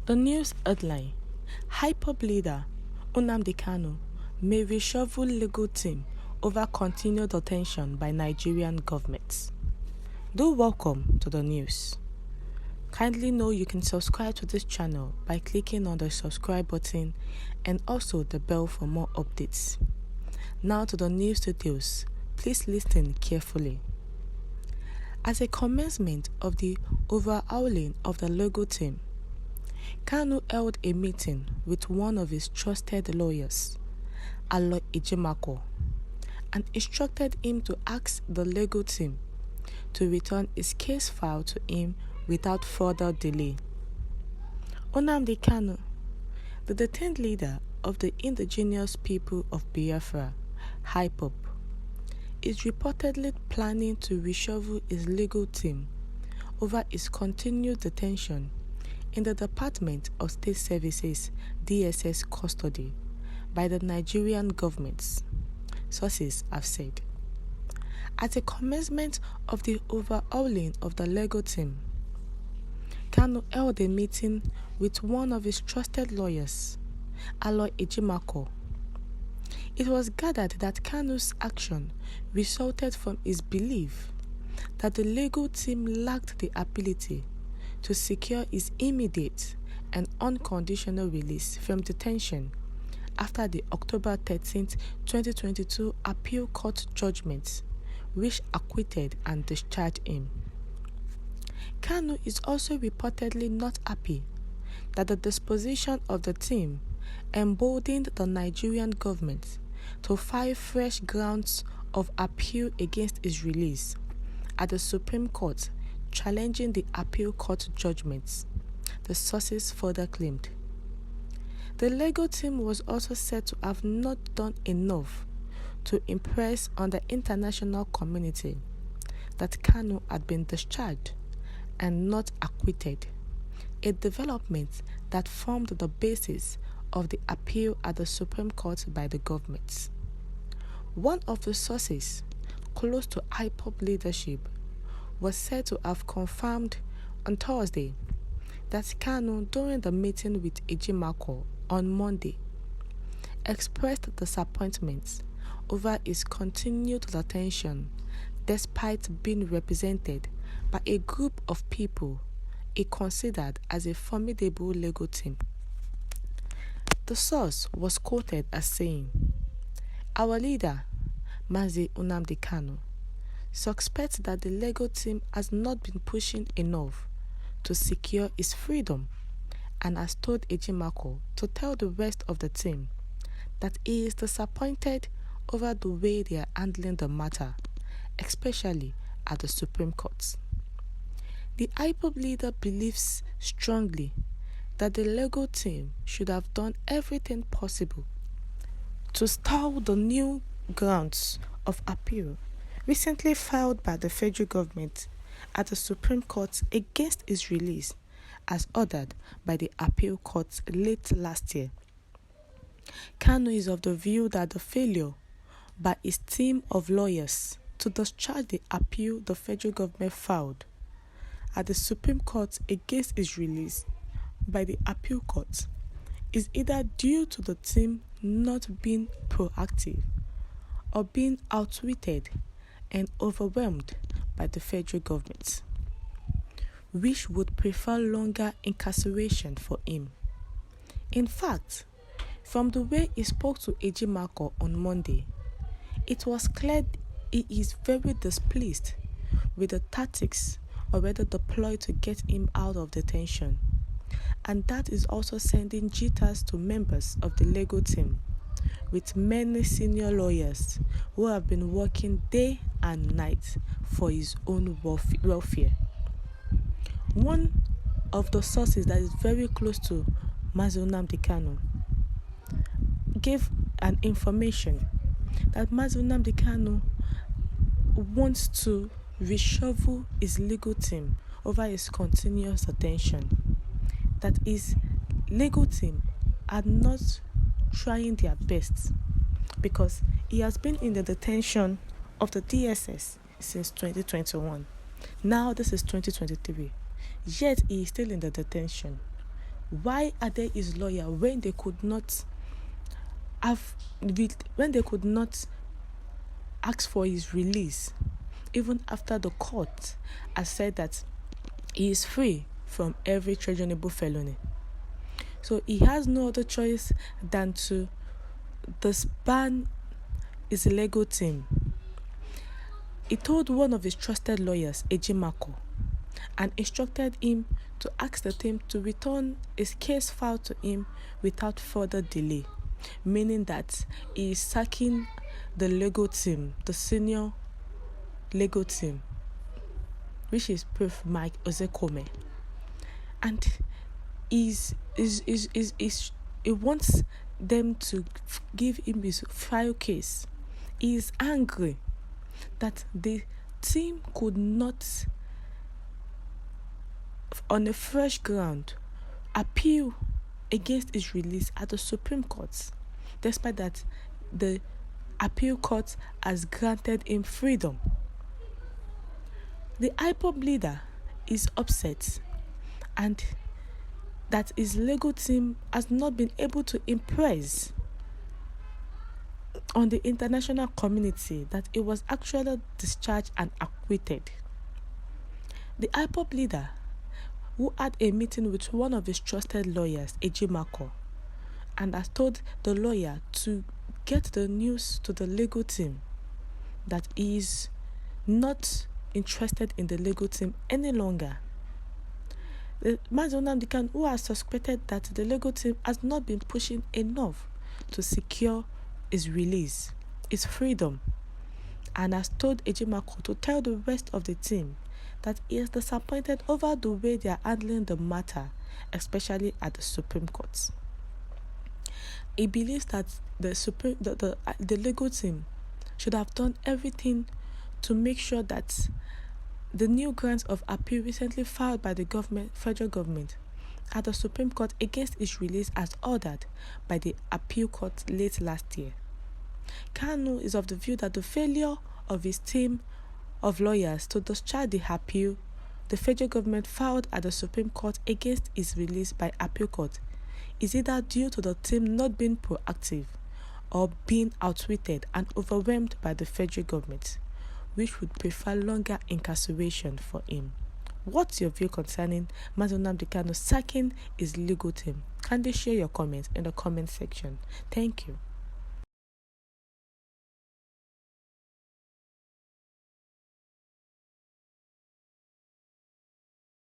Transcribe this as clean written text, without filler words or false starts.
The news headline: Hip-hop leader Nnamdi Kanu may reshuffle legal team over continued detention by Nigerian government. Do welcome to the news. Kindly know you can subscribe to this channel by clicking on the subscribe button and also the bell for more updates. Now to the news details. Please listen carefully. As a commencement of the overhauling of the legal team, Kanu held a meeting with one of his trusted lawyers, Aloy Ejimako, and instructed him to ask the legal team to return his case file to him without further delay. Nnamdi Kanu, the detained leader of the indigenous people of Biafra, HIPOB, is reportedly planning to reshuffle his legal team over his continued detention in the Department of State Services DSS custody by the Nigerian government, sources have said. At the commencement of the overhauling of the legal team, Kanu held a meeting with one of his trusted lawyers, Aloy Ejimako. It was gathered that Kanu's action resulted from his belief that the legal team lacked the ability to secure his immediate and unconditional release from detention after the October 13, 2022 appeal court judgment, which acquitted and discharged him. Kanu is also reportedly not happy that the disposition of the team emboldened the Nigerian government to file fresh grounds of appeal against his release at the Supreme Court, challenging the appeal court judgments, the sources further claimed. The legal team was also said to have not done enough to impress on the international community that Kanu had been discharged and not acquitted, a development that formed the basis of the appeal at the Supreme Court by the government. One of the sources close to IPOB leadership was said to have confirmed on Thursday that Kanu, during the meeting with Ejimako on Monday, expressed disappointment over his continued detention despite being represented by a group of people he considered as a formidable legal team. The source was quoted as saying, "Our leader, Mazi Nnamdi Kanu, suspects that the legal team has not been pushing enough to secure his freedom and has told Ejimako to tell the rest of the team that he is disappointed over the way they are handling the matter, especially at the Supreme Court." The IPOB leader believes strongly that the legal team should have done everything possible to stall the new grounds of appeal recently filed by the federal government at the Supreme Court against his release, as ordered by the appeal court late last year. Kanu is of the view that the failure by his team of lawyers to discharge the appeal the federal government filed at the Supreme Court against his release by the appeal court is either due to the team not being proactive or being outwitted and overwhelmed by the federal government, which would prefer longer incarceration for him. In fact, from the way he spoke to Ejimako on Monday, it was clear he is very displeased with the tactics already deployed to get him out of detention, and that is also sending jitters to members of the legal team, with many senior lawyers who have been working day and night for his own welfare. One of the sources that is very close to Mazi Nnamdi Kanu gave an information that Mazi Nnamdi Kanu wants to reshuffle his legal team over his continuous detention, that his legal team are not trying their best because he has been in the detention of the DSS since 2021. Now this is 2023, yet he is still in the detention. Why are they his lawyer when they could not ask for his release, even after the court has said that he is free from every treasonable felony? So he has no other choice than to disband his legal team. He told one of his trusted lawyers, Ejimako, and instructed him to ask the team to return his case filed to him without further delay, meaning that he is sacking the legal team, the senior legal team, which is Prof. Mike Ozekome. And he wants them to give him his file case. He is angry that the team could not, on a fresh ground, appeal against his release at the Supreme Court, despite that the appeal court has granted him freedom. The IPOB leader is upset and that his legal team has not been able to impress on the international community that he was actually discharged and acquitted. The IPOB leader, who had a meeting with one of his trusted lawyers, Ejimako, and has told the lawyer to get the news to the legal team that he is not interested in the legal team any longer. The Nnamdi Kanu, who has suspected that the legal team has not been pushing enough to secure his release, his freedom, and has told Ejimako to tell the rest of the team that he is disappointed over the way they are handling the matter, especially at the Supreme Court. He believes that the legal team should have done everything to make sure that the new grants of appeal recently filed by the federal government at the Supreme Court against his release as ordered by the appeal court late last year. Kanu is of the view that the failure of his team of lawyers to discharge the appeal the federal government filed at the Supreme Court against his release by appeal court is either due to the team not being proactive or being outwitted and overwhelmed by the federal government, which would prefer longer incarceration for him. What's your view concerning Nnamdi Kanu sacking his legal team? Kindly share your comments in the comment section. Thank you.